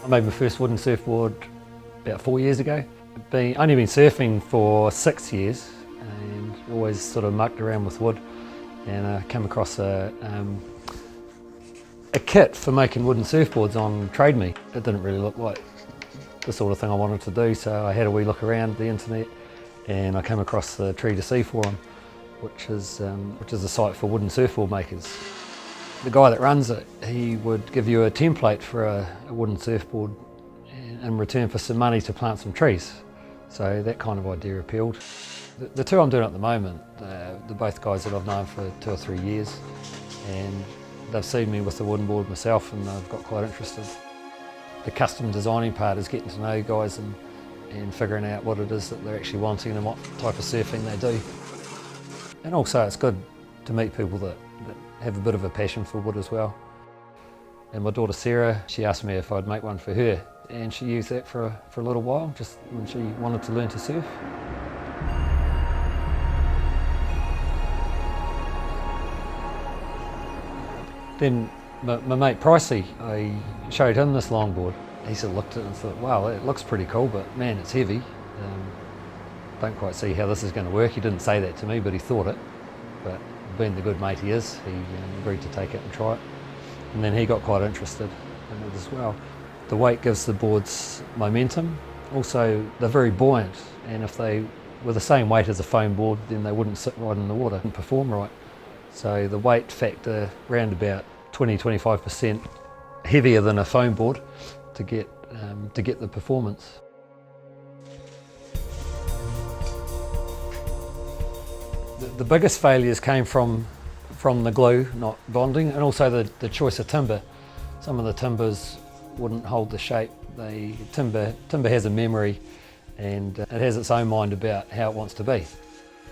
I made my first wooden surfboard about 4 years ago. I've only been surfing for 6 years and always sort of mucked around with wood, and I came across a kit for making wooden surfboards on Trade Me. It didn't really look like the sort of thing I wanted to do, so I had a wee look around the internet and I came across the Tree to Sea forum, which is a site for wooden surfboard makers. The guy that runs it, he would give you a template for a wooden surfboard in return for some money to plant some trees. So that kind of idea appealed. The two I'm doing at the moment, they're both guys that I've known for 2 or 3 years, and they've seen me with the wooden board myself and they've got quite interested. The custom designing part is getting to know guys and figuring out what it is that they're actually wanting and what type of surfing they do. And also it's good to meet people that have a bit of a passion for wood as well. And my daughter Sarah, she asked me if I'd make one for her, and she used that for a little while, just when she wanted to learn to surf. Then my mate Pricey, I showed him this longboard. He sort of looked at it and thought, wow, it looks pretty cool, but man, it's heavy. Don't quite see how this is going to work. He didn't say that to me, but he thought it. But being the good mate he is, he agreed to take it and try it. And then he got quite interested in it as well. The weight gives the boards momentum. Also, they're very buoyant, and if they were the same weight as a foam board, then they wouldn't sit right in the water and perform right. So the weight factor around about 20–25% heavier than a foam board to get the performance. The biggest failures came from the glue not bonding, and also the choice of timber. Some of the timbers wouldn't hold the shape. Timber has a memory, and it has its own mind about how it wants to be.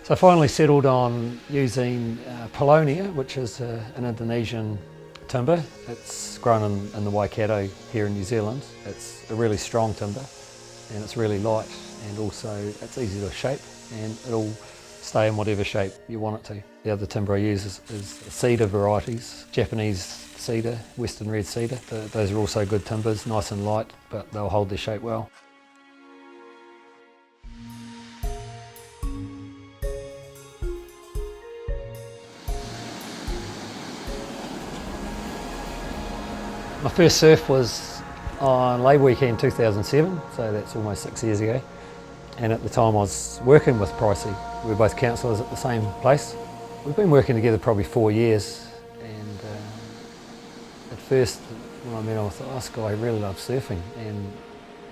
So I finally settled on using Paulownia, which is an Indonesian timber. It's grown in the Waikato here in New Zealand. It's a really strong timber, and it's really light, and also it's easy to shape, and it'll stay in whatever shape you want it to. The other timber I use is cedar varieties, Japanese cedar, western red cedar. Those are also good timbers, nice and light, but they'll hold their shape well. My first surf was on Labour Weekend 2007, so that's almost 6 years ago. And at the time I was working with Pricey. We were both counsellors at the same place. We've been working together probably 4 years, and at first when I met him I thought, oh, this guy really loves surfing, and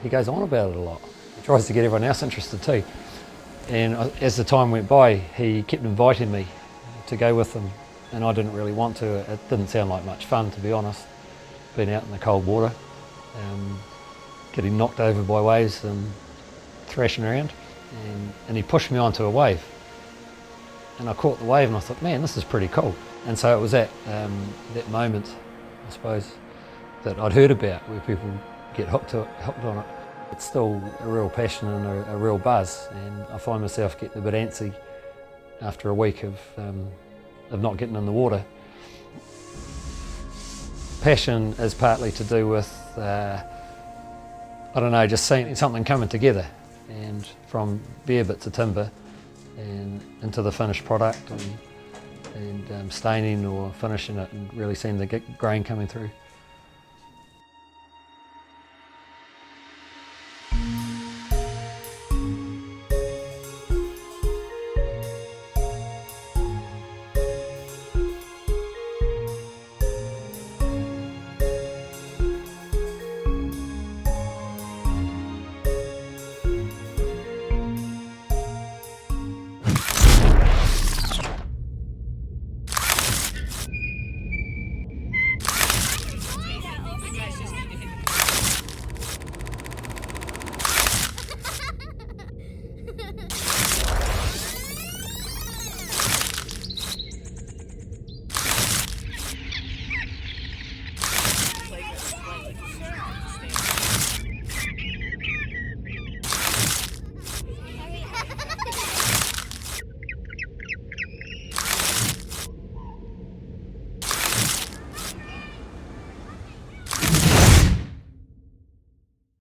he goes on about it a lot. He tries to get everyone else interested too. And as the time went by, he kept inviting me to go with him, and I didn't really want to. It didn't sound like much fun, to be honest, being out in the cold water, getting knocked over by waves and thrashing around, and he pushed me onto a wave, and I caught the wave and I thought, man, this is pretty cool. And so it was that moment, I suppose, that I'd heard about, where people get hooked on it. It's still a real passion and a real buzz, and I find myself getting a bit antsy after a week of not getting in the water. Passion is partly to do with, I don't know, just seeing something coming together, and from bare bits of timber and into the finished product, and staining or finishing it, and really seeing the grain coming through.